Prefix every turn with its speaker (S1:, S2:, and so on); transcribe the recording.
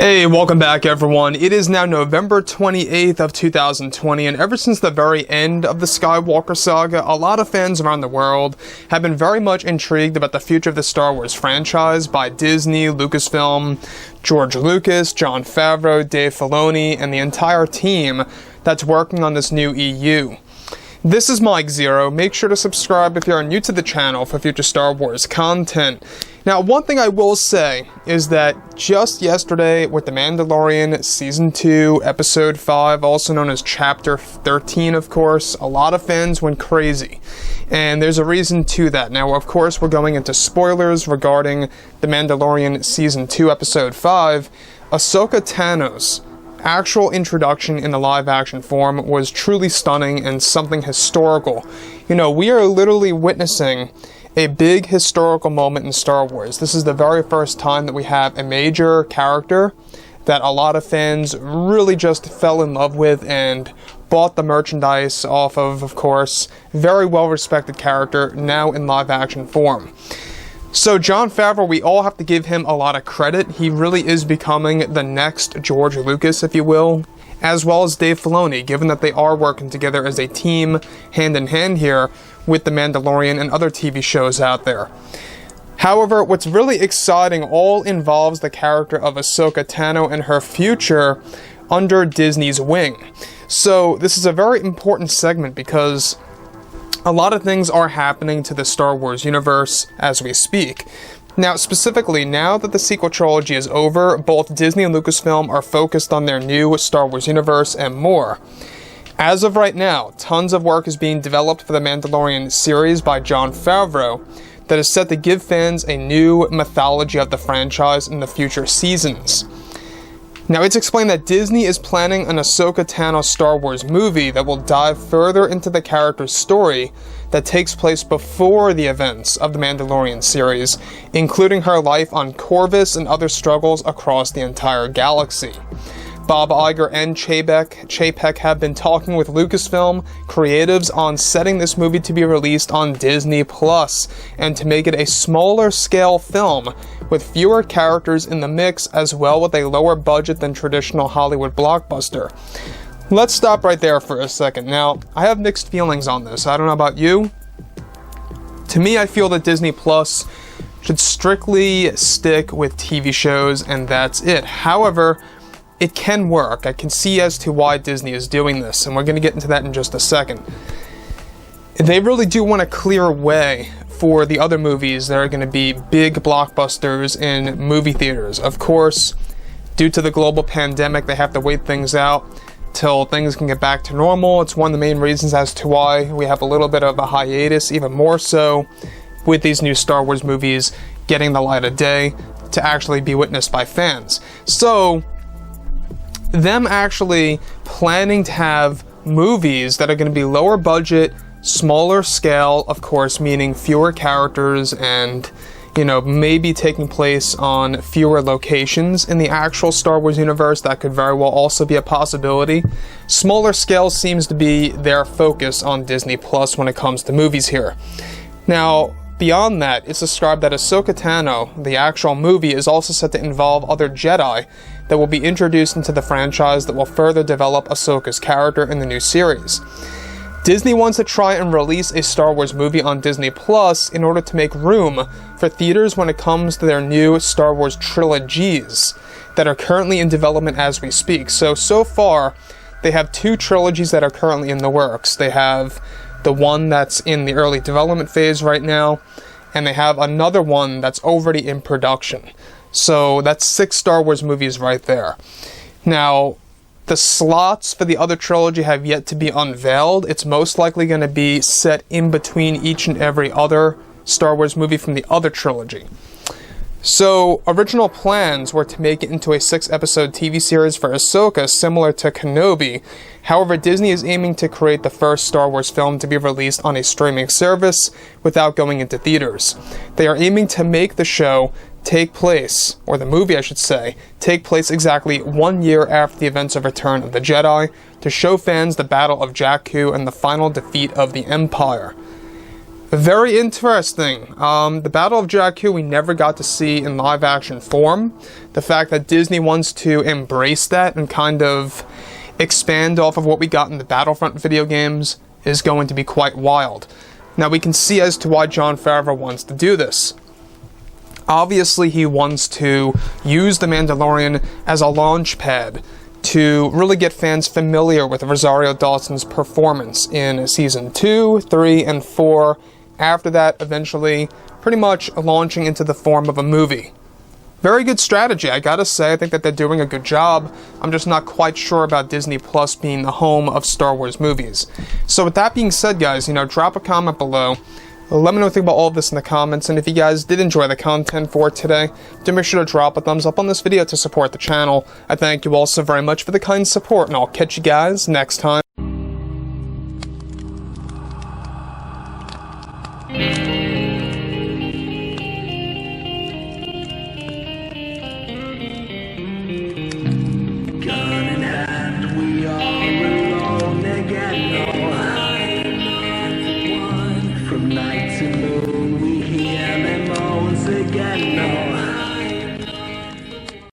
S1: Hey, welcome back everyone. It is now November 28th of 2020, and ever since the very end of the Skywalker saga, a lot of fans around the world have been very much intrigued about the future of the Star Wars franchise by Disney, Lucasfilm, George Lucas, Jon Favreau, Dave Filoni, and the entire team that's working on this new EU. This is Mike Zero. Make sure to subscribe if you're new to the channel for future Star Wars content. Now, one thing I will say is that just yesterday with The Mandalorian Season 2, Episode 5, also known as Chapter 13, of course, a lot of fans went crazy. And there's a reason to that. Now, of course, we're going into spoilers regarding The Mandalorian Season 2, Episode 5. Ahsoka Tano's actual introduction in the live-action form was truly stunning and something historical. You know, we are literally witnessing a big historical moment in Star Wars. This is the very first time that we have a major character that a lot of fans really just fell in love with and bought the merchandise off of course. Very well-respected character now in live-action form. So Jon Favreau, we all have to give him a lot of credit. He really is becoming the next George Lucas, if you will, as well as Dave Filoni, given that they are working together as a team, hand in hand here, with The Mandalorian and other TV shows out there. However, what's really exciting all involves the character of Ahsoka Tano and her future under Disney's wing. So this is a very important segment because a lot of things are happening to the Star Wars universe as we speak. Now, specifically, now that the sequel trilogy is over, both Disney and Lucasfilm are focused on their new Star Wars universe and more. As of right now, tons of work is being developed for the Mandalorian series by Jon Favreau that is set to give fans a new mythology of the franchise in the future seasons. Now, it's explained that Disney is planning an Ahsoka Tano Star Wars movie that will dive further into the character's story that takes place before the events of the Mandalorian series, including her life on Corvus and other struggles across the entire galaxy. Bob Iger and Chapek have been talking with Lucasfilm creatives on setting this movie to be released on Disney Plus and to make it a smaller scale film with fewer characters in the mix as well with a lower budget than traditional Hollywood blockbuster. Let's stop right there for a second. Now, I have mixed feelings on this. I don't know about you. To me, I feel that Disney Plus should strictly stick with TV shows and that's it. However, it can work. I can see as to why Disney is doing this, and we're going to get into that in just a second. They really do want to clear a way for the other movies that are going to be big blockbusters in movie theaters. Of course, due to the global pandemic, they have to wait things out till things can get back to normal. It's one of the main reasons as to why we have a little bit of a hiatus, even more so with these new Star Wars movies getting the light of day to actually be witnessed by fans. So them actually planning to have movies that are going to be lower budget, smaller scale, of course, meaning fewer characters and, you know, maybe taking place on fewer locations in the actual Star Wars universe. That could very well also be a possibility. Smaller scale seems to be their focus on Disney Plus when it comes to movies here. Now, beyond that, it's described that Ahsoka Tano, the actual movie, is also set to involve other Jedi that will be introduced into the franchise that will further develop Ahsoka's character in the new series. Disney wants to try and release a Star Wars movie on Disney Plus in order to make room for theaters when it comes to their new Star Wars trilogies that are currently in development as we speak. So far, they have two trilogies that are currently in the works. They have the one that's in the early development phase right now, and they have another one that's already in production. So that's 6 Star Wars movies right there. Now, the slots for the other trilogy have yet to be unveiled. It's most likely going to be set in between each and every other Star Wars movie from the other trilogy. So, original plans were to make it into a 6-episode TV series for Ahsoka, similar to Kenobi. However, Disney is aiming to create the first Star Wars film to be released on a streaming service without going into theaters. They are aiming to make the show take place, or the movie I should say, take place exactly 1 year after the events of Return of the Jedi, to show fans the Battle of Jakku and the final defeat of the Empire. Very interesting. The Battle of Jakku we never got to see in live action form. The fact that Disney wants to embrace that and kind of expand off of what we got in the Battlefront video games is going to be quite wild. Now we can see as to why Jon Favreau wants to do this. Obviously he wants to use The Mandalorian as a launch pad to really get fans familiar with Rosario Dawson's performance in Season 2, 3, and 4. After that, eventually, pretty much launching into the form of a movie. Very good strategy, I gotta say. I think that they're doing a good job. I'm just not quite sure about Disney Plus being the home of Star Wars movies. So with that being said, guys, drop a comment below. Let me know what you think about all of this in the comments, and if you guys did enjoy the content for today, do make sure to drop a thumbs up on this video to support the channel. I thank you all so very much for the kind support, and I'll catch you guys next time.
S2: Gun in hand, we are alone again. No, from night to moon, we hear them moans again. No.